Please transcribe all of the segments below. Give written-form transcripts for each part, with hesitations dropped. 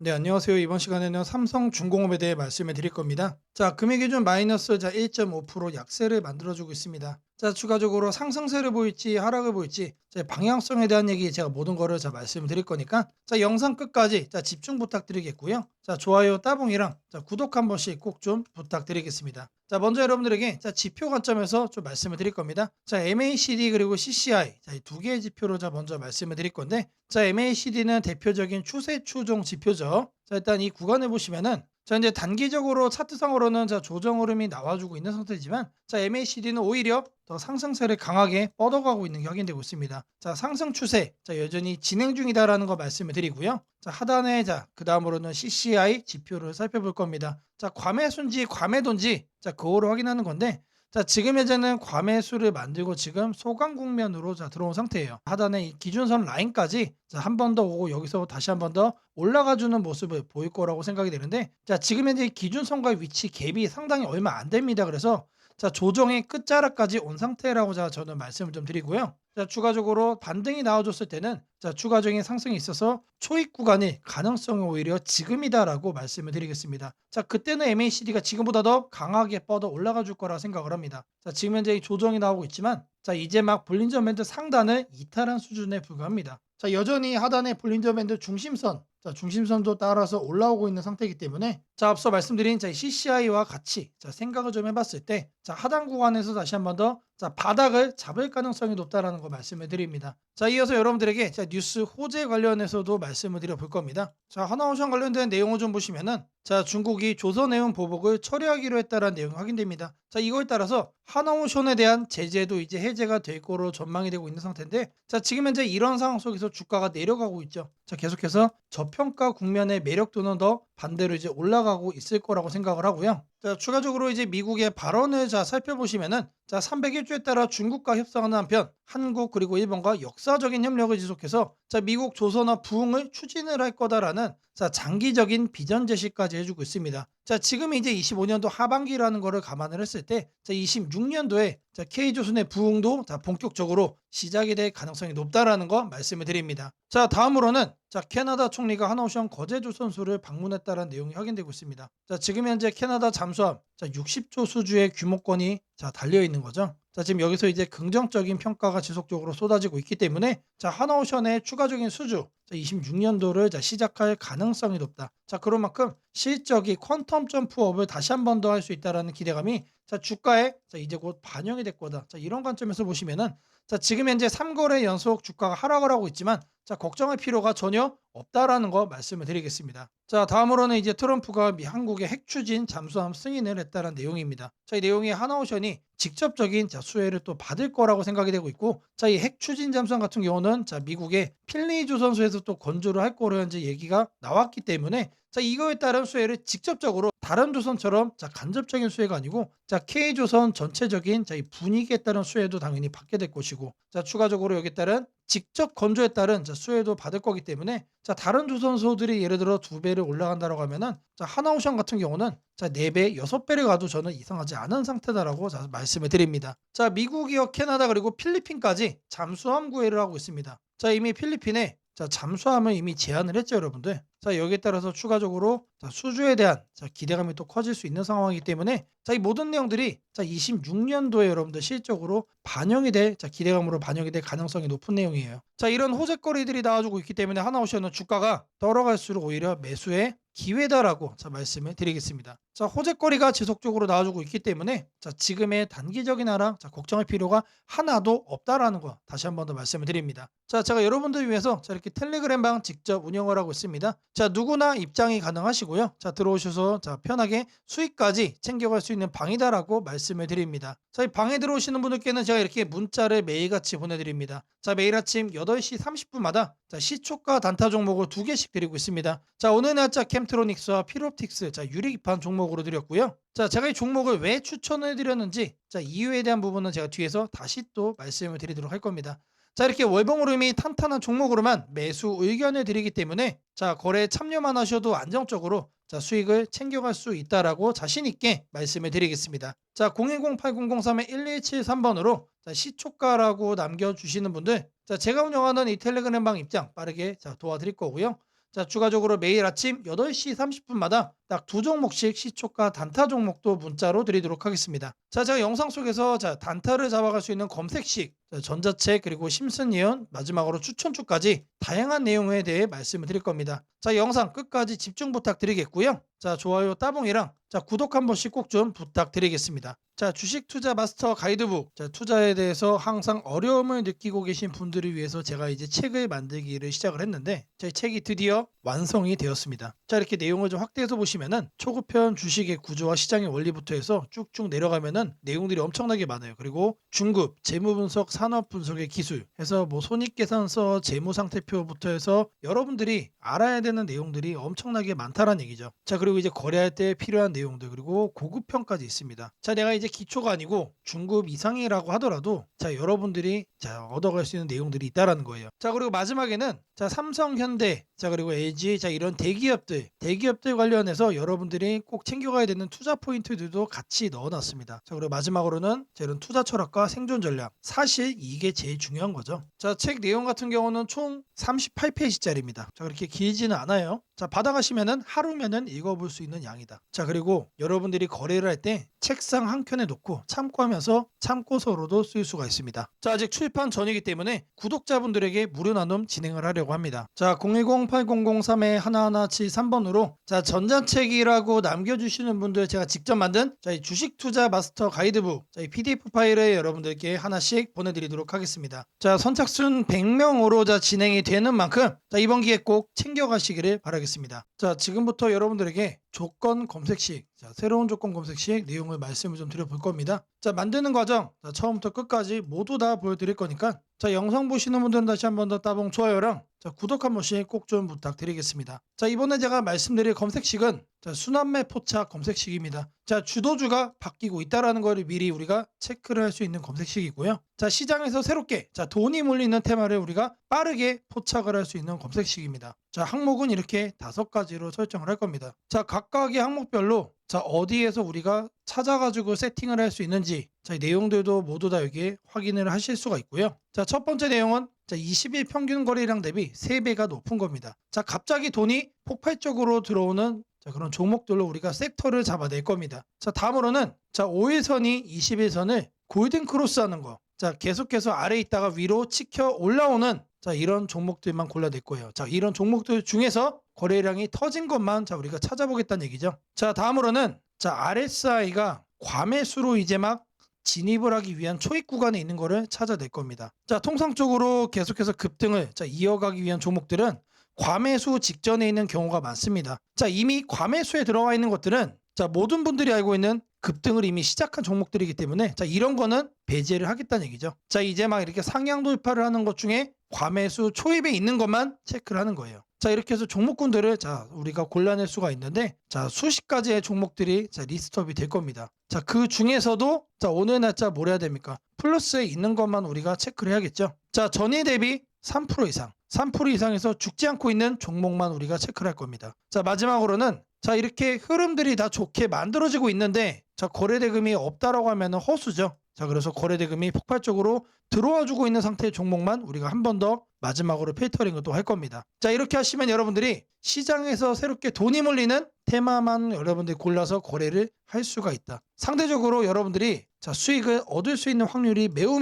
네, 안녕하세요. 이번 시간에는 삼성중공업에 대해 말씀을 드릴 겁니다. 자, 금액 기준 마이너스 1.5% 약세를 만들어주고 있습니다. 자, 추가적으로 상승세를 보일지 하락을 보일지 방향성에 대한 얘기 제가 모든 거를 말씀을 드릴 거니까 영상 끝까지 집중 부탁드리겠고요. 자, 좋아요 따봉이랑 구독 한 번씩 꼭 좀 부탁드리겠습니다. 자, 먼저 여러분들에게 지표 관점에서 좀 말씀을 드릴 겁니다. 자, MACD 그리고 CCI 이 두 개의 지표로 먼저 말씀을 드릴 건데, 자, MACD는 대표적인 추세 추종 지표죠. 자, 일단 이 구간을 보시면은 이제 단기적으로 차트상으로는 조정 흐름이 나와주고 있는 상태지만, 자, MACD는 오히려 더 상승세를 강하게 뻗어가고 있는 게 확인되고 있습니다. 자, 상승 추세 여전히 진행 중이다라는 거 말씀을 드리고요. 자, 하단에 그 다음으로는 CCI 지표를 살펴볼 겁니다. 자, 과매수인지 과매도인지 그거를 확인하는 건데, 자, 지금 현재는 과매수를 만들고 지금 소강 국면으로 들어온 상태예요. 하단에 이 기준선 라인까지 한 번 더 오고 여기서 다시 한 번 더 올라가주는 모습을 보일 거라고 생각이 되는데, 자, 지금 현재 기준선과 위치 갭이 상당히 얼마 안 됩니다. 그래서 조정의 끝자락까지 온 상태라고 저는 말씀을 좀 드리고요. 자, 추가적으로 반등이 나와줬을 때는 추가적인 상승이 있어서 초입 구간이 가능성이 오히려 지금이다라고 말씀을 드리겠습니다. 자, 그때는 MACD가 지금보다 더 강하게 뻗어 올라가 줄 거라 생각을 합니다. 자, 지금 현재 이 조정이 나오고 있지만, 자, 이제 막 볼린저 밴드 상단을 이탈한 수준에 불과합니다. 자, 여전히 하단의 볼린저 밴드 중심선, 중심선도 따라서 올라오고 있는 상태이기 때문에, 자, 앞서 말씀드린 CCI와 같이 생각을 좀 해봤을 때, 하단 구간에서 다시 한번 더 바닥을 잡을 가능성이 높다라는 거 말씀을 드립니다. 자, 이어서 여러분들에게 뉴스 호재 관련해서도 말씀을 드려볼 겁니다. 자, 하나오션 관련된 내용을 좀 보시면은, 자, 중국이 조선해운 보복을 처리하기로 했다라는 내용이 확인됩니다. 자, 이거에 따라서 하나오션에 대한 제재도 이제 해제가 될 거로 전망이 되고 있는 상태인데, 자, 지금 현재 이런 상황 속에서 주가가 내려가고 있죠. 자, 계속해서 저평가 국면의 매력도는 더 반대로 이제 올라가고 있을 거라고 생각을 하고요. 자, 추가적으로 이제 미국의 발언을 살펴보시면은, 자, 301조에 따라 중국과 협상하는 한편 한국 그리고 일본과 역사적인 협력을 지속해서 미국 조선업 부흥을 추진을 할 거다라는 장기적인 비전 제시까지 해주고 있습니다. 자, 지금 이제 25년도 하반기라는 거를 감안을 했을 때 26년도에 K조선의 부흥도 본격적으로 시작이 될 가능성이 높다라는 거 말씀을 드립니다. 자, 다음으로는 캐나다 총리가 하나오션 거제조선소를 방문했다는 내용이 확인되고 있습니다. 자, 지금 현재 캐나다 잠수함 60조 수주의 규모권이 달려 있는 거죠. 자, 지금 여기서 이제 긍정적인 평가가 지속적으로 쏟아지고 있기 때문에, 자, 하나오션의 추가적인 수주 26년도를 시작할 가능성이 높다. 자, 그런 만큼 실적이 퀀텀 점프업을 다시 한 번 더 할 수 있다라는 기대감이 주가에 이제 곧 반영이 될 거다. 자, 이런 관점에서 보시면은, 자, 지금 현재 3거래 연속 주가가 하락을 하고 있지만, 자, 걱정할 필요가 전혀 없다라는 거 말씀을 드리겠습니다. 자, 다음으로는 이제 트럼프가 한국의 핵 추진 잠수함 승인을 했다는 내용입니다. 자, 이 내용이 하나오션이 직접적인 수혜를 또 받을 거라고 생각이 되고 있고, 자, 이 핵 추진 잠수함 같은 경우는 미국의 필리 조선소에서 또 건조를 할 거로 현재 얘기가 나왔기 때문에, 자, 이거에 따른 수혜를 직접적으로 다른 조선처럼 간접적인 수혜가 아니고 K조선 전체적인 이 분위기에 따른 수혜도 당연히 받게 될 것이고, 자, 추가적으로 여기에 따른 직접 건조에 따른 수혜도 받을 거기 때문에, 자, 다른 조선소들이 예를 들어 2배를 올라간다라고 하면은, 자, 하나오션 같은 경우는 4배, 6배를 가도 저는 이상하지 않은 상태다라고 말씀을 드립니다. 자, 미국이요, 캐나다 그리고 필리핀까지 잠수함 구애를 하고 있습니다. 자, 이미 필리핀에 잠수함을 이미 제안을 했죠, 여러분들. 자, 여기에 따라서 추가적으로 수주에 대한 기대감이 또 커질 수 있는 상황이기 때문에, 자, 이 모든 내용들이 26년도에 여러분들 실적으로 반영이 될 기대감으로 반영이 될 가능성이 높은 내용이에요. 자, 이런 호재거리들이 나와주고 있기 때문에 하나오션은 주가가 떨어갈수록 오히려 매수의 기회다라고 말씀을 드리겠습니다. 자, 호재거리가 지속적으로 나와주고 있기 때문에, 자, 지금의 단기적인 하락 걱정할 필요가 하나도 없다라는 거 다시 한 번 더 말씀을 드립니다. 자, 제가 여러분들 위해서 이렇게 텔레그램방 직접 운영을 하고 있습니다. 자, 누구나 입장이 가능하시고요. 자, 들어오셔서 편하게 수익까지 챙겨갈 수 있는 방이다라고 말씀을 드립니다. 자, 이 방에 들어오시는 분들께는 제가 이렇게 문자를 매일같이 보내드립니다. 자, 매일 아침 8시 30분마다 시초가 단타 종목을 2개씩 드리고 있습니다. 자, 오늘 날짜 캠트로닉스와 필옵틱스 유리기판 종목으로 드렸고요. 자, 제가 이 종목을 왜 추천을 드렸는지 이유에 대한 부분은 제가 뒤에서 다시 또 말씀을 드리도록 할 겁니다. 자, 이렇게 월봉 흐름이 탄탄한 종목으로만 매수 의견을 드리기 때문에, 자, 거래에 참여만 하셔도 안정적으로 수익을 챙겨갈 수 있다라고 자신 있게 말씀을 드리겠습니다. 자, 010-8003-1173번으로 시초가라고 남겨주시는 분들, 자, 제가 운영하는 이 텔레그램방 입장 빠르게 도와드릴 거고요. 자, 추가적으로 매일 아침 8시 30분마다 딱 두 종목씩 시초가 단타 종목도 문자로 드리도록 하겠습니다. 자, 제가 영상 속에서 자, 단타를 잡아갈 수 있는 검색식, 자, 전자책 그리고 심슨 예언, 마지막으로 추천주까지 다양한 내용에 대해 말씀을 드릴 겁니다. 자, 영상 끝까지 집중 부탁드리겠고요. 자, 좋아요 따봉이랑 자, 구독 한 번씩 꼭 좀 부탁드리겠습니다. 자, 주식 투자 마스터 가이드북. 자, 투자에 대해서 항상 어려움을 느끼고 계신 분들을 위해서 제가 이제 책을 만들기를 시작을 했는데 제 책이 드디어 완성이 되었습니다. 자, 이렇게 내용을 좀 확대해서 보시면은 초급편 주식의 구조와 시장의 원리부터 해서 쭉쭉 내려가면은 내용들이 엄청나게 많아요. 그리고 중급, 재무 분석, 산업 분석의 기술 해서 뭐 손익계산서, 재무 상태표부터 해서 여러분들이 알아야 되는 내용들이 엄청나게 많다라는 얘기죠. 자, 그리고 이제 거래할 때 필요한 내용들 그리고 고급편까지 있습니다. 자, 내가 이제 기초가 아니고 중급 이상이라고 하더라도 자, 여러분들이 자, 얻어갈 수 있는 내용들이 있다라는 거예요. 자, 그리고 마지막에는 자, 삼성, 현대, 자, 그리고 LG, 자, 이런 대기업들 관련해서 여러분들이 꼭 챙겨가야 되는 투자 포인트들도 같이 넣어놨습니다. 자, 그리고 마지막으로는 자, 이런 투자 철학과 생존 전략. 사실 이게 제일 중요한 거죠. 자, 책 내용 같은 경우는 총 38페이지짜리입니다. 자, 그렇게 길지는 않아요. 자, 받아가시면은 하루면은 읽어볼 수 있는 양이다. 자, 그리고 여러분들이 거래를 할 때 책상 한 켠에 놓고 참고하면서 참고서로도 쓸 수가 있습니다. 자, 아직 출판 전이기 때문에 구독자분들에게 무료 나눔 진행을 하려고 합니다. 자, 010-8003-1173번으로 자, 전자책이라고 남겨주시는 분들 제가 직접 만든 자, 이 주식 투자 마스터 가이드북 자, 이 PDF 파일을 여러분들께 하나씩 보내드리도록 하겠습니다. 자, 선착순 100명으로 자, 진행이 되는 만큼 자, 이번 기회 꼭 챙겨가시기를 바라겠습니다. 자, 지금부터 여러분들에게 조건 검색식, 자, 새로운 조건 검색식 내용을 말씀을 좀 드려볼 겁니다. 자, 만드는 과정 자, 처음부터 끝까지 모두 다 보여드릴 거니까 자, 영상 보시는 분들은 다시 한 번 더 따봉 좋아요랑 자, 구독 한 번씩 꼭 좀 부탁드리겠습니다. 자, 이번에 제가 말씀드릴 검색식은 자, 순환매 포착 검색식입니다. 자, 주도주가 바뀌고 있다라는 거를 미리 우리가 체크를 할 수 있는 검색식이고요. 자, 시장에서 새롭게 자, 돈이 몰리는 테마를 우리가 빠르게 포착을 할 수 있는 검색식입니다. 자, 항목은 이렇게 5가지로 설정을 할 겁니다. 자, 각각의 항목별로 자, 어디에서 우리가 찾아가지고 세팅을 할 수 있는지 자, 이 내용들도 모두 다 여기에 확인을 하실 수가 있고요. 자, 첫 번째 내용은 자, 20일 평균 거래량 대비 3배가 높은 겁니다. 자, 갑자기 돈이 폭발적으로 들어오는 자, 그런 종목들로 우리가 섹터를 잡아낼 겁니다. 자, 다음으로는 자, 5일선이 21선을 골든 크로스하는 거. 자, 계속해서 아래 있다가 위로 치켜 올라오는 자, 이런 종목들만 골라낼 거예요. 자, 이런 종목들 중에서 거래량이 터진 것만 자, 우리가 찾아보겠다는 얘기죠. 자, 다음으로는 자, RSI가 과매수로 이제 막 진입을 하기 위한 초입 구간에 있는 거를 찾아낼 겁니다. 자, 통상적으로 계속해서 급등을 자, 이어가기 위한 종목들은 과매수 직전에 있는 경우가 많습니다. 자, 이미 과매수에 들어가 있는 것들은 자, 모든 분들이 알고 있는 급등을 이미 시작한 종목들이기 때문에 자, 이런 거는 배제를 하겠다는 얘기죠. 자, 이제 막 이렇게 상향 돌파를 하는 것 중에 과매수 초입에 있는 것만 체크를 하는 거예요. 자, 이렇게 해서 종목군들을 자, 우리가 골라낼 수가 있는데 자, 수십 가지의 종목들이 자, 리스트업이 될 겁니다. 자, 그 중에서도 자, 오늘 날짜 뭘 해야 됩니까? 플러스에 있는 것만 우리가 체크를 해야겠죠. 자, 전일 대비 3% 이상, 3% 이상에서 죽지 않고 있는 종목만 우리가 체크를 할 겁니다. 자, 마지막으로는 자, 이렇게 흐름들이 다 좋게 만들어지고 있는데 자, 거래대금이 없다라고 하면 허수죠. 자, 그래서 거래대금이 폭발적으로 들어와 주고 있는 상태의 종목만 우리가 한 번 더 마지막으로 필터링을 또 할 겁니다. 자, 이렇게 하시면 여러분들이 시장에서 새롭게 돈이 몰리는 테마만 여러분들이 골라서 거래를 할 수가 있다. 상대적으로 여러분들이 자, 수익을 얻을 수 있는 확률이 매우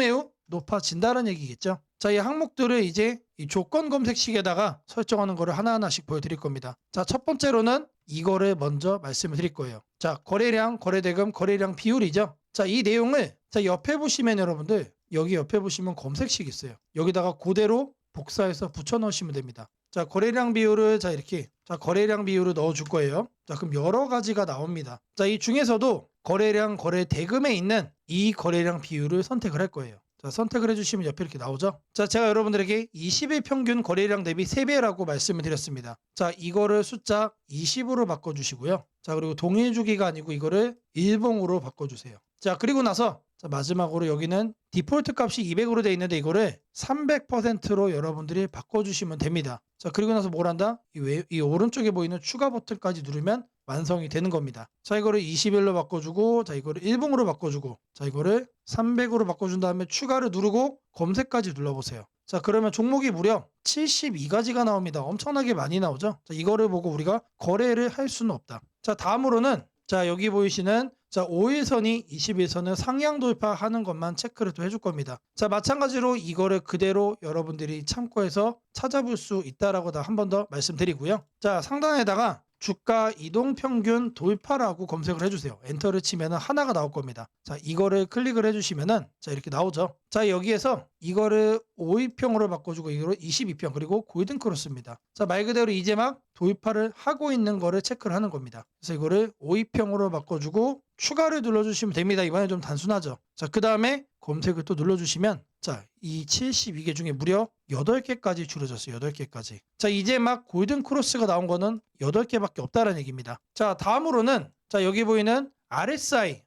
높아진다는 얘기겠죠. 자, 이 항목들을 이제 이 조건 검색식에다가 설정하는 거를 하나하나씩 보여드릴 겁니다. 자, 첫 번째로는 이거를 먼저 말씀을 드릴 거예요. 자, 거래량, 거래대금, 거래량 비율이죠. 자, 이 내용을 자, 옆에 보시면 여러분들 여기 옆에 보시면 검색식 있어요. 여기다가 그대로 복사해서 붙여 넣으시면 됩니다. 자, 거래량 비율을 자, 이렇게 자, 거래량 비율을 넣어 줄 거예요. 자, 그럼 여러 가지가 나옵니다. 자, 이 중에서도 거래량, 거래대금에 있는 이 거래량 비율을 선택을 할 거예요. 자, 선택을 해주시면 옆에 이렇게 나오죠. 자, 제가 여러분들에게 20일 평균 거래량 대비 3배라고 말씀을 드렸습니다. 자, 이거를 숫자 20으로 바꿔주시고요. 자, 그리고 동일 주기가 아니고 이거를 일봉으로 바꿔주세요. 자, 그리고 나서 자, 마지막으로 여기는 디폴트 값이 200으로 되어 있는데 이거를 300%로 여러분들이 바꿔주시면 됩니다. 자, 그리고 나서 뭘 한다? 이 오른쪽에 보이는 추가 버튼까지 누르면 완성이 되는 겁니다. 자, 이거를 21로 바꿔주고, 자, 이거를 1봉으로 바꿔주고, 자, 이거를 300으로 바꿔준 다음에 추가를 누르고 검색까지 눌러보세요. 자, 그러면 종목이 무려 72가지가 나옵니다. 엄청나게 많이 나오죠. 자, 이거를 보고 우리가 거래를 할 수는 없다. 자, 다음으로는 자, 여기 보이시는 자, 5일선이 21선을 상향 돌파하는 것만 체크를 또 해줄 겁니다. 자, 마찬가지로 이거를 그대로 여러분들이 참고해서 찾아볼 수 있다라고 한 번 더 말씀드리고요. 자, 상단에다가 주가 이동평균 돌파라고 검색을 해주세요. 엔터를 치면 하나가 나올 겁니다. 자, 이거를 클릭을 해주시면은 자, 이렇게 나오죠. 자, 여기에서 이거를 5일평으로 바꿔주고 이거를 22평 그리고 골든크로스입니다. 자, 말 그대로 이제 막 돌파를 하고 있는 거를 체크를 하는 겁니다. 그래서 이거를 5일평으로 바꿔주고 추가를 눌러주시면 됩니다. 이번에 좀 단순하죠. 자, 그 다음에 검색을 또 눌러주시면 자, 이 72개 중에 무려 8개까지 줄여졌어요. 8개까지. 자, 이제 막 골든 크로스가 나온 거는 8개밖에 없다는 얘기입니다. 자, 다음으로는 자, 여기 보이는 RSI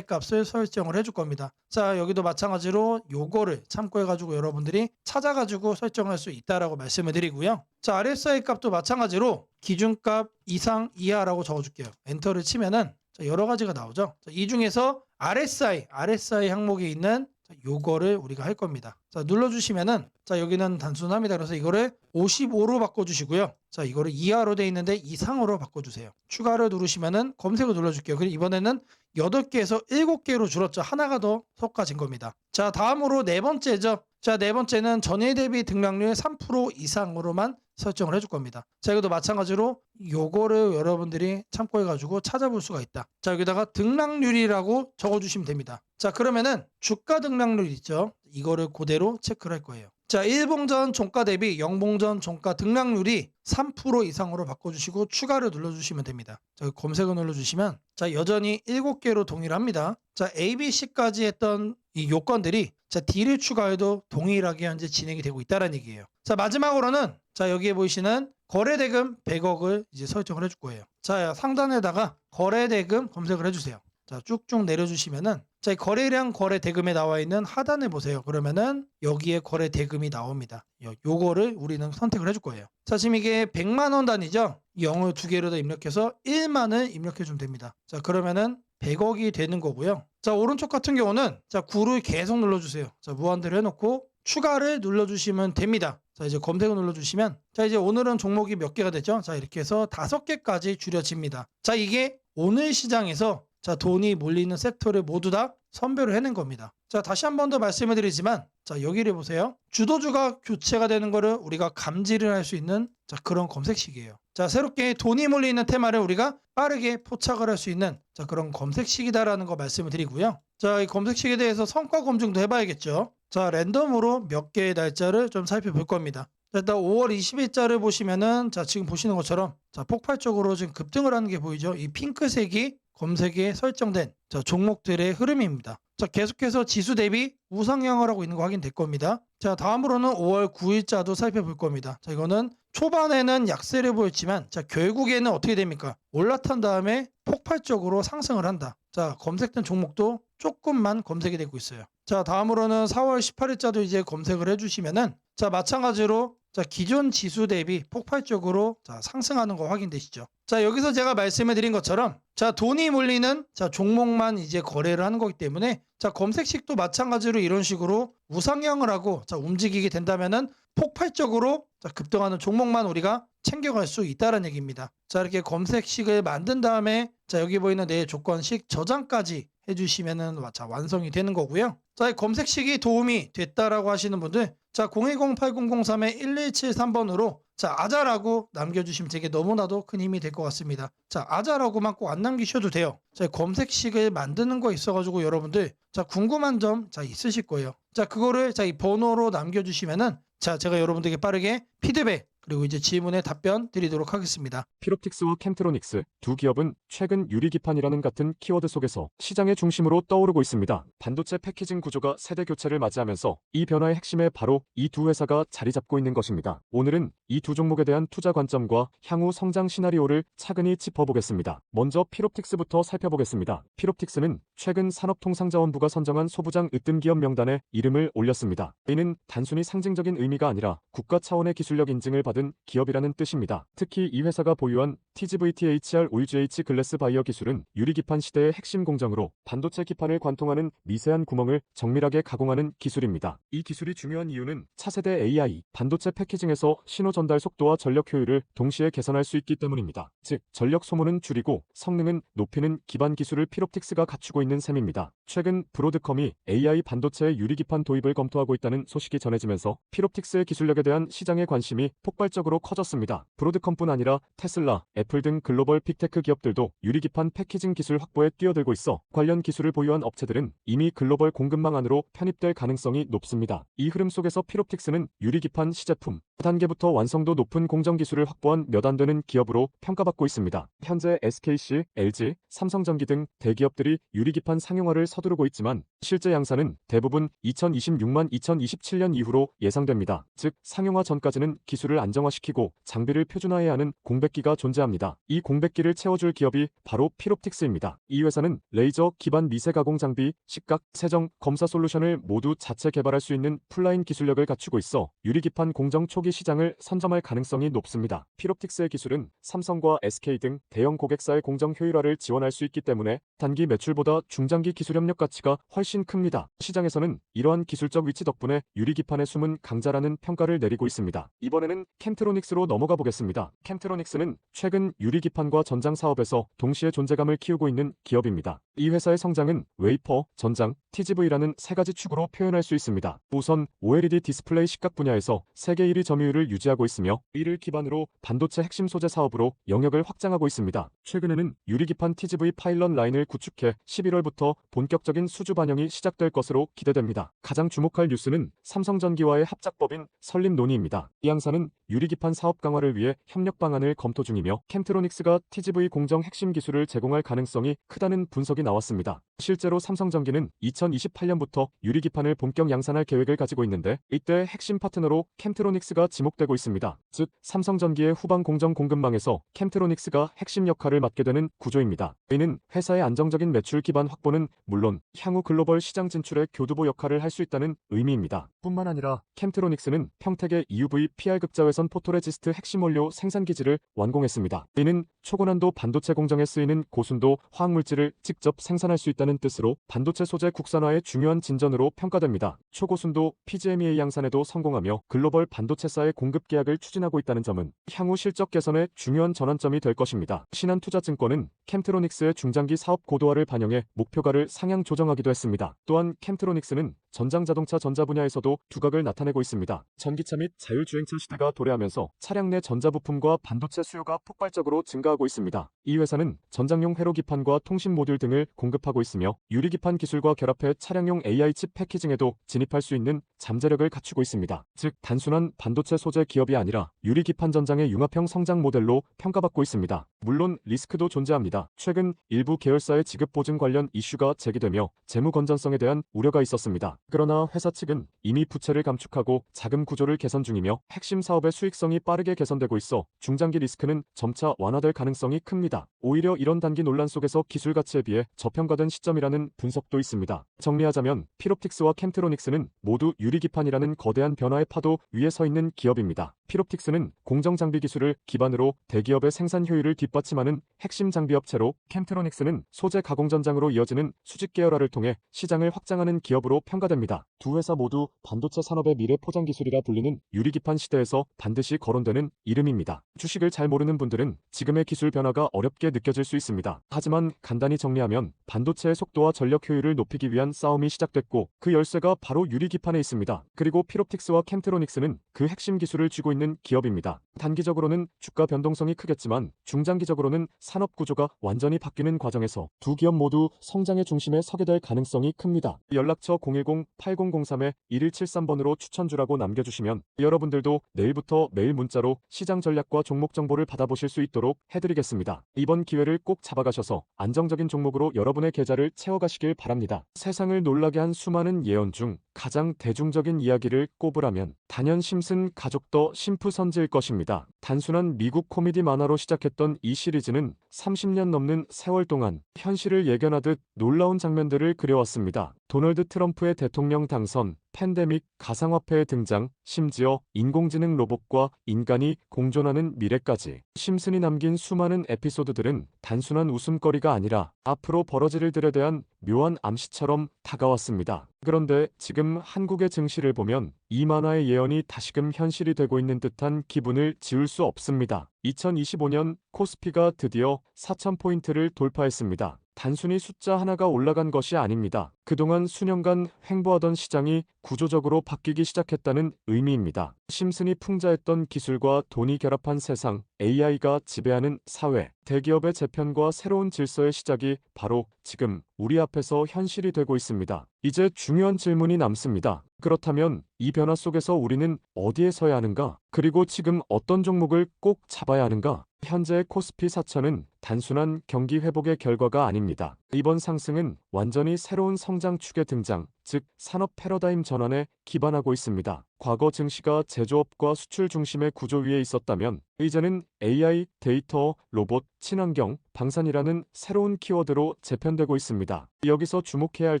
값을 설정을 해줄 겁니다. 자, 여기도 마찬가지로 요거를 참고해가지고 여러분들이 찾아가지고 설정할 수 있다라고 말씀을 드리고요. 자, RSI 값도 마찬가지로 기준값 이상 이하라고 적어줄게요. 엔터를 치면은 자, 여러 가지가 나오죠. 자, 이 중에서 RSI 항목에 있는 요거를 우리가 할 겁니다. 자, 눌러주시면은 자, 여기는 단순합니다. 그래서 이거를 55로 바꿔주시고요. 자, 이거를 이하로 돼 있는데 이상으로 바꿔주세요. 추가를 누르시면은 검색을 눌러줄게요. 그리고 이번에는 8개에서 7개로 줄었죠. 하나가 더 섞어진 겁니다. 자, 다음으로 네 번째죠. 자, 네 번째는 전일 대비 등락률 3% 이상으로만 설정을 해줄 겁니다. 자, 이것도 마찬가지로 요거를 여러분들이 참고해가지고 찾아볼 수가 있다. 자, 여기다가 등락률이라고 적어주시면 됩니다. 자, 그러면은 주가 등락률 있죠. 이거를 그대로 체크를 할 거예요. 자, 일봉전 종가 대비 영봉전 종가 등락률이 3% 이상으로 바꿔주시고 추가를 눌러주시면 됩니다. 자, 검색을 눌러주시면 자, 여전히 7개로 동일합니다. 자, A, B, C까지 했던 이 요건들이 자, D를 추가해도 동일하게 현재 진행이 되고 있다는 얘기예요. 자, 마지막으로는 자, 여기에 보이시는 거래대금 100억을 이제 설정을 해줄 거예요. 자, 상단에다가 거래대금 검색을 해주세요. 자, 쭉쭉 내려주시면은 자, 이 거래량 거래대금에 나와 있는 하단에 보세요. 그러면은 여기에 거래대금이 나옵니다. 요거를 우리는 선택을 해줄 거예요. 자, 지금 이게 100만 원 단위죠. 0을 2개로 더 입력해서 1만을 입력해 주면 됩니다. 자, 그러면은 100억이 되는 거고요. 자, 오른쪽 같은 경우는 자, 9를 계속 눌러주세요. 자, 무한대로 해놓고 추가를 눌러주시면 됩니다. 자, 이제 검색을 눌러주시면 자, 이제 오늘은 종목이 몇 개가 됐죠? 자, 이렇게 해서 5개까지 줄여집니다. 자, 이게 오늘 시장에서 자, 돈이 몰리는 섹터를 모두 다 선별을 해낸 겁니다. 자, 다시 한 번 더 말씀을 드리지만 자, 여기를 보세요. 주도주가 교체가 되는 거를 우리가 감지를 할 수 있는 자, 그런 검색식이에요. 자, 새롭게 돈이 몰리는 테마를 우리가 빠르게 포착을 할 수 있는 자, 그런 검색식이다라는 거 말씀을 드리고요. 자, 이 검색식에 대해서 성과 검증도 해봐야겠죠. 자, 랜덤으로 몇 개의 날짜를 좀 살펴볼 겁니다. 자, 일단 5월 20일자를 보시면은 자, 지금 보시는 것처럼 자, 폭발적으로 지금 급등을 하는 게 보이죠. 이 핑크색이 검색에 설정된 자, 종목들의 흐름입니다. 자, 계속해서 지수 대비 우상향을 하고 있는 거 확인될 겁니다. 자, 다음으로는 5월 9일자도 살펴볼 겁니다. 자, 이거는 초반에는 약세를 보였지만 자, 결국에는 어떻게 됩니까? 올라탄 다음에 폭발적으로 상승을 한다. 자, 검색된 종목도 조금만 검색이 되고 있어요. 자, 다음으로는 4월 18일자도 이제 검색을 해주시면은 자, 마찬가지로 자, 기존 지수 대비 폭발적으로 자, 상승하는 거 확인되시죠? 자, 여기서 제가 말씀해 드린 것처럼 자, 돈이 몰리는 자, 종목만 이제 거래를 하는 거기 때문에 자, 검색식도 마찬가지로 이런 식으로 우상향을 하고 자, 움직이게 된다면은 폭발적으로 자, 급등하는 종목만 우리가 챙겨갈 수 있다는 얘기입니다. 자, 이렇게 검색식을 만든 다음에 자, 여기 보이는 내 조건식 저장까지 해주시면은 자, 완성이 되는 거고요. 자, 이 검색식이 도움이 됐다라고 하시는 분들 자, 010-8003-1173번으로 자, 아자라고 남겨주시면 되게 너무나도 큰 힘이 될 것 같습니다. 자, 아자라고만 꼭 안 남기셔도 돼요. 자, 검색식을 만드는 거 있어가지고 여러분들 자, 궁금한 점 자, 있으실 거예요. 자, 그거를 자, 이 번호로 남겨주시면은 자, 제가 여러분들에게 빠르게 피드백 그리고 이제 질문에 답변 드리도록 하겠습니다. 피롭틱스와 캠트로닉스 두 기업은 최근 유리기판이라는 같은 키워드 속에서 시장의 중심으로 떠오르고 있습니다. 반도체 패키징 구조가 세대 교체를 맞이하면서 이 변화의 핵심에 바로 이 두 회사가 자리 잡고 있는 것입니다. 오늘은 이 두 종목에 대한 투자 관점과 향후 성장 시나리오를 차근히 짚어보겠습니다. 먼저 피롭틱스부터 살펴보겠습니다. 피롭틱스는 최근 산업통상자원부가 선정한 소부장 으뜸기업 명단에 이름을 올렸습니다. 이는 단순히 상징적인 의미가 아니라 국가 차원의 기술력 인증을 받은 받은 기업이라는 뜻입니다. 특히 이 회사가 보유한 TGVTHR OUGH 글래스 바이어 기술은 유리기판 시대의 핵심 공정으로 반도체 기판을 관통하는 미세한 구멍을 정밀하게 가공하는 기술입니다. 이 기술이 중요한 이유는 차세대 AI, 반도체 패키징에서 신호 전달 속도와 전력 효율을 동시에 개선할 수 있기 때문입니다. 즉, 전력 소모는 줄이고 성능은 높이는 기반 기술을 피롭틱스가 갖추고 있는 셈입니다. 최근 브로드컴이 AI 반도체의 유리기판 도입을 검토하고 있다는 소식이 전해지면서 피롭틱스의 기술력에 대한 시장의 관심이 폭발적으로 커졌습니다. 브로드컴뿐 아니라 테슬라, 애플 등 글로벌 빅테크 기업들도 유리기판 패키징 기술 확보에 뛰어들고 있어 관련 기술을 보유한 업체들은 이미 글로벌 공급망 안으로 편입될 가능성이 높습니다. 이 흐름 속에서 피롭틱스는 유리기판 시제품 단계부터 완성도 높은 공정 기술을 확보한 몇 안 되는 기업으로 평가받고 있습니다. 현재 SKC, LG, 삼성전기 등 대기업들이 유리기판 상용화를 서두르고 있지만 실제 양산은 대부분 2026-2027년 이후로 예상됩니다. 즉, 상용화 전까지는 기술을 안정화시키고 장비를 표준화해야 하는 공백기가 존재합니다. 이 공백기를 채워줄 기업이 바로 피롭틱스입니다. 이 회사는 레이저 기반 미세 가공 장비, 식각, 세정, 검사 솔루션을 모두 자체 개발할 수 있는 풀라인 기술력을 갖추고 있어 유리기판 공정 초기 시장을 선점할 가능성이 높습니다. 피롭틱스의 기술은 삼성과 SK 등 대형 고객사의 공정 효율화를 지원할 수 있기 때문에 단기 매출보다 중장기 기술 협력 가치가 훨씬 큽니다. 시장에서는 이러한 기술적 위치 덕분에 유리기판의 숨은 강자라는 평가를 내리고 있습니다. 이번에는 캠트로닉스로 넘어가 보겠습니다. 캠트로닉스는 최근 유리기판과 전장 사업에서 동시에 존재감을 키우고 있는 기업입니다. 이 회사의 성장은 웨이퍼, 전장, TGV라는 세 가지 축으로 표현할 수 있습니다. 우선 OLED 디스플레이 식각 분야에서 세계 1위 점유율을 유지하고 있으며 이를 기반으로 반도체 핵심 소재 사업으로 영역을 확장하고 있습니다. 최근에는 유리기판 TGV 파일럿 라인을 구축해 11월부터 본격적인 수주 반영이 시작될 것으로 기대됩니다. 가장 주목할 뉴스는 삼성전기와의 합작법인 설립 논의입니다. 이 양사는 유리기판 사업 강화를 위해 협력 방안을 검토 중이며 캠트로닉스가 TGV 공정 핵심 기술을 제공할 가능성이 크다는 분석이 나왔습니다. 실제로 삼성전기는 2028년부터 유리기판을 본격 양산할 계획을 가지고 있는데 이때 핵심 파트너로 캠트로닉스가 지목되고 있습니다. 즉, 삼성전기의 후방 공정 공급망에서 캠트로닉스가 핵심 역할을 맡게 되는 구조입니다. 이는 회사의 안정적인 매출 기반 확보는 물론 향후 글로벌 시장 진출의 교두보 역할을 할 수 있다는 의미입니다. 뿐만 아니라 캠트로닉스는 평택의 EUV PR 극자외선 포토레지스트 핵심 원료 생산 기지를 완공했습니다. 이는 초고난도 반도체 공정에 쓰이는 고순도 화학물질을 직접 생산할 수 있다는 뜻으로 반도체 소재 국산화의 중요한 진전으로 평가됩니다. 초고순도 PGMEA 양산에도 성공하며 글로벌 반도체사의 공급 계약을 추진하고 있다는 점은 향후 실적 개선의 중요한 전환점이 될 것입니다. 신한투자증권은 캠트로닉스의 중장기 사업 고도화를 반영해 목표가를 상향 조정하기도 했습니다. 또한 캠트로닉스는 전장자동차 전자 분야에서도 두각을 나타내고 있습니다. 전기차 및 자율주행차 시대가 도래하면서 차량 내 전자부품과 반도체 수요가 폭발적으로 증가하고 있습니다. 이 회사는 전장용 회로기판과 통신 모듈 등을 공급하고 있으며 유리기판 기술과 결합해 차량용 AI 칩 패키징에도 진입할 수 있는 잠재력을 갖추고 있습니다. 즉, 단순한 반도체 소재 기업이 아니라 유리기판 전장의 융합형 성장 모델로 평가받고 있습니다. 물론 리스크도 존재합니다. 최근 일부 계열사의 지급 보증 관련 이슈가 제기되며 재무 건전성에 대한 우려가 있었습니다. 그러나 회사 측은 이미 부채를 감축하고 자금 구조를 개선 중이며 핵심 사업의 수익성이 빠르게 개선되고 있어 중장기 리스크는 점차 완화될 가능성이 큽니다. 오히려 이런 단기 논란 속에서 기술 가치에 비해 저평가된 시점이라는 분석도 있습니다. 정리하자면 피롭틱스와 캠트로닉스는 모두 유리기판이라는 거대한 변화의 파도 위에 서 있는 기업입니다. 피롭틱스는 공정 장비 기술을 기반으로 대기업의 생산 효율을 뒷받침하는 핵심 장비 업체로 캠트로닉스는 소재 가공 전장으로 이어지는 수직 계열화를 통해 시장을 확장하는 기업으로 평가됩니다. 두 회사 모두 반도체 산업의 미래 포장 기술이라 불리는 유리기판 시대에서 반드시 거론되는 이름입니다. 주식을 잘 모르는 분들은 지금의 기술 변화가 어렵게 느껴질 수 있습니다. 하지만 간단히 정리하면 반도체의 속도와 전력 효율을 높이기 위한 싸움이 시작됐고 그 열쇠가 바로 유리기판에 있습니다. 그리고 피롭틱스와 캠트로닉스는 그 핵심 기술을 쥐고 있는 기업입니다. 단기적으로는 주가 변동성이 크겠지만 중장기적으로는 산업 구조가 완전히 바뀌는 과정에서 두 기업 모두 성장의 중심에 서게 될 가능성이 큽니다. 연락처 010-8003-1173번으로 추천주라고 남겨주시면 여러분들도 내일부터 매일 문자로 시장 전략과 종목 정보를 받아보실 수 있도록 해드리겠습니다. 이번 기회를 꼭 잡아가셔서 안정적인 종목으로 여러분의 계좌를 채워가시길 바랍니다. 세상을 놀라게 한 수많은 예언 중 가장 대중적인 이야기를 꼽으라면 단연 심슨 가족 더 심프선즈일 것입니다. 단순한 미국 코미디 만화로 시작했던 이 시리즈는 30년 넘는 세월 동안 현실을 예견하듯 놀라운 장면들을 그려왔습니다. 도널드 트럼프의 대통령 당선, 팬데믹, 가상화폐의 등장, 심지어 인공지능 로봇과 인간이 공존하는 미래까지 심슨이 남긴 수많은 에피소드들은 단순한 웃음거리가 아니라 앞으로 벌어질 일들에 대한 묘한 암시처럼 다가왔습니다. 그런데 지금 한국의 증시를 보면 이 만화의 예언이 다시금 현실이 되고 있는 듯한 기분을 지울 수 없습니다. 2025년 코스피가 드디어 4,000포인트를 돌파했습니다. 단순히 숫자 하나가 올라간 것이 아닙니다. 그동안 수년간 횡보하던 시장이 구조적으로 바뀌기 시작했다는 의미입니다. 심슨이 풍자했던 기술과 돈이 결합한 세상, AI가 지배하는 사회, 대기업의 재편과 새로운 질서의 시작이 바로 지금 우리 앞에서 현실이 되고 있습니다. 이제 중요한 질문이 남습니다. 그렇다면 이 변화 속에서 우리는 어디에 서야 하는가? 그리고 지금 어떤 종목을 꼭 잡아야 하는가? 현재의 코스피 4천은 단순한 경기 회복의 결과가 아닙니다. 이번 상승은 완전히 새로운 성장축의 등장, 즉 산업 패러다임 전환에 기반하고 있습니다. 과거 증시가 제조업과 수출 중심의 구조 위에 있었다면 이제는 AI, 데이터, 로봇, 친환경, 방산이라는 새로운 키워드로 재편되고 있습니다. 여기서 주목해야 할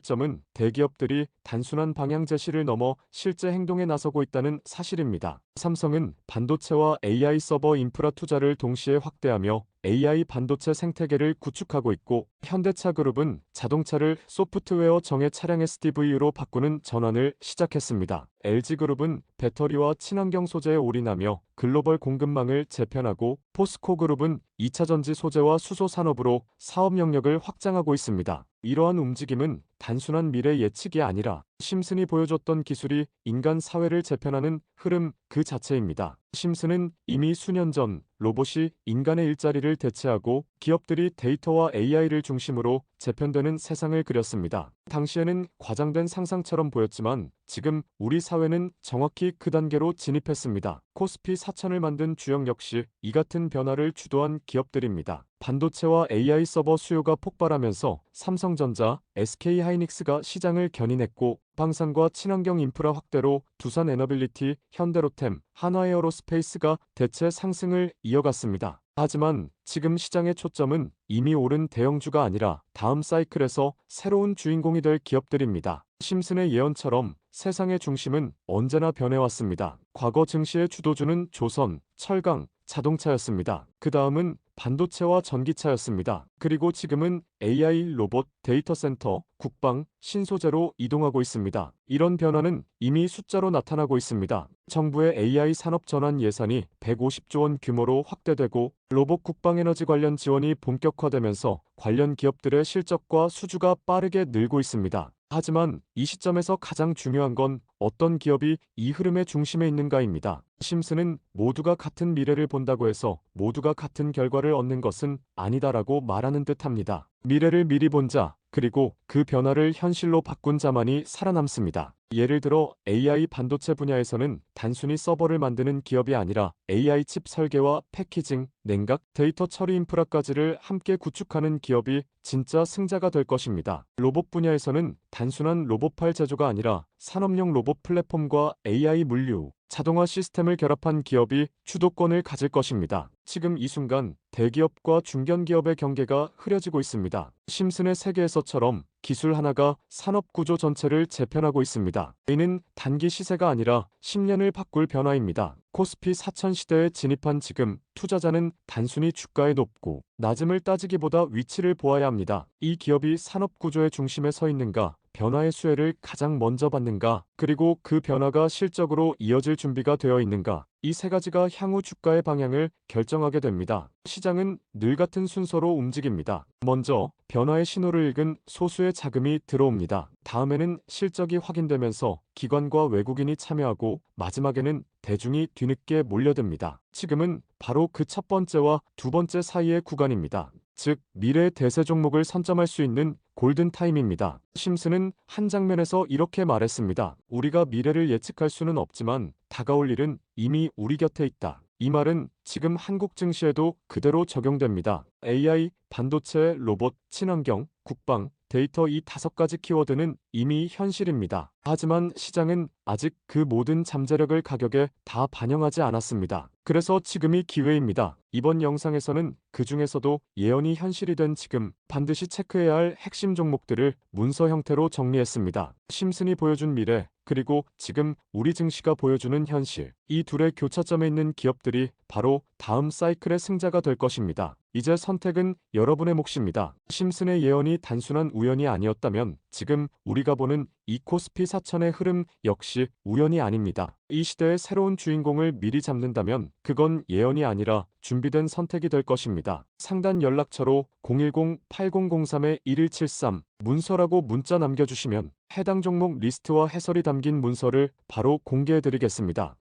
점은 대기업들이 단순한 방향 제시를 넘어 실제 행동에 나서고 있다는 사실입니다. 삼성은 반도체와 AI 서버 인프라 투자를 동시에 확대하며 AI 반도체 생태계를 구축하고 있고, 현대차그룹은 자동차를 소프트웨어 정예 차량 SDV로 바꾸는 전환을 시작했습니다. LG그룹은 배터리와 친환경 소재에 올인하며 글로벌 공급망을 재편하고, 포스코그룹은 2차 전지 소재와 수소 산업으로 사업 영역을 확장하고 있습니다. 이러한 움직임은 단순한 미래 예측이 아니라 심슨이 보여줬던 기술이 인간 사회를 재편하는 흐름 그 자체입니다. 심슨은 이미 수년 전 로봇이 인간의 일자리를 대체하고 기업들이 데이터와 AI를 중심으로 재편되는 세상을 그렸습니다. 당시에는 과장된 상상처럼 보였지만 지금 우리 사회는 정확히 그 단계로 진입했습니다. 코스피 4천을 만든 주역 역시 이 같은 변화를 주도한 기업들입니다. 반도체와 AI 서버 수요가 폭발하면서 삼성전자, SK하이닉스가 시장을 견인했고, 방산과 친환경 인프라 확대로 두산에너빌리티, 현대로템, 한화에어로스페이스가 대체 상승을 이어갔습니다. 하지만 지금 시장의 초점은 이미 오른 대형주가 아니라 다음 사이클에서 새로운 주인공이 될 기업들입니다. 심슨의 예언처럼 세상의 중심은 언제나 변해왔습니다. 과거 증시의 주도주는 조선, 철강, 자동차였습니다. 그 다음은 반도체와 전기차였습니다. 그리고 지금은 AI, 로봇, 데이터 센터, 국방, 신소재로 이동하고 있습니다. 이런 변화는 이미 숫자로 나타나고 있습니다. 정부의 AI 산업 전환 예산이 150조 원 규모로 확대되고, 로봇 국방 에너지 관련 지원이 본격화되면서 관련 기업들의 실적과 수주가 빠르게 늘고 있습니다. 하지만 이 시점에서 가장 중요한 건 어떤 기업이 이 흐름의 중심에 있는가입니다. 심슨은 모두가 같은 미래를 본다고 해서 모두가 같은 결과를 얻는 것은 아니다라고 말하는 듯합니다. 미래를 미리 본 자, 그리고 그 변화를 현실로 바꾼 자만이 살아남습니다. 예를 들어 AI 반도체 분야에서는 단순히 서버를 만드는 기업이 아니라 AI 칩 설계와 패키징, 냉각, 데이터 처리 인프라까지를 함께 구축하는 기업이 진짜 승자가 될 것입니다. 로봇 분야에서는 단순한 로봇팔 제조가 아니라 산업용 로봇 플랫폼과 AI 물류, 자동화 시스템을 결합한 기업이 주도권을 가질 것입니다. 지금 이 순간 대기업과 중견기업의 경계가 흐려지고 있습니다. 심슨의 세계에서처럼 기술 하나가 산업 구조 전체를 재편하고 있습니다. 이는 단기 시세가 아니라 10년을 바꿀 변화입니다. 코스피 4천 시대에 진입한 지금 투자자는 단순히 주가의 높고 낮음을 따지기보다 위치를 보아야 합니다. 이 기업이 산업 구조의 중심에 서 있는가, 변화의 수혜를 가장 먼저 받는가, 그리고 그 변화가 실적으로 이어질 준비가 되어 있는가, 이 세 가지가 향후 주가의 방향을 결정하게 됩니다. 시장은 늘 같은 순서로 움직입니다. 먼저 변화의 신호를 읽은 소수의 자금이 들어옵니다. 다음에는 실적이 확인되면서 기관과 외국인이 참여하고, 마지막에는 대중이 뒤늦게 몰려듭니다. 지금은 바로 그 첫 번째와 두 번째 사이의 구간입니다. 즉, 미래의 대세 종목을 선점할 수 있는 골든타임입니다. 심슨은 한 장면에서 이렇게 말했습니다. 우리가 미래를 예측할 수는 없지만 다가올 일은 이미 우리 곁에 있다. 이 말은 지금 한국 증시에도 그대로 적용됩니다. AI, 반도체, 로봇, 친환경, 국방, 데이터 이 5가지 키워드는 이미 현실입니다. 하지만 시장은 아직 그 모든 잠재력을 가격에 다 반영하지 않았습니다. 그래서 지금이 기회입니다. 이번 영상에서는 그 중에서도 예언이 현실이 된 지금 반드시 체크해야 할 핵심 종목들을 문서 형태로 정리했습니다. 심슨이 보여준 미래, 그리고 지금 우리 증시가 보여주는 현실. 이 둘의 교차점에 있는 기업들이 바로 다음 사이클의 승자가 될 것입니다. 이제 선택은 여러분의 몫입니다. 심슨의 예언이 단순한 우연이 아니었다면 지금 우리가 보는 이 코스피 4천의 흐름 역시 우연이 아닙니다. 이 시대의 새로운 주인공을 미리 잡는다면 그건 예언이 아니라 준비된 선택이 될 것입니다. 상단 연락처로 010-8003-1173 문서라고 문자 남겨주시면 해당 종목 리스트와 해설이 담긴 문서를 바로 공개해드리겠습니다.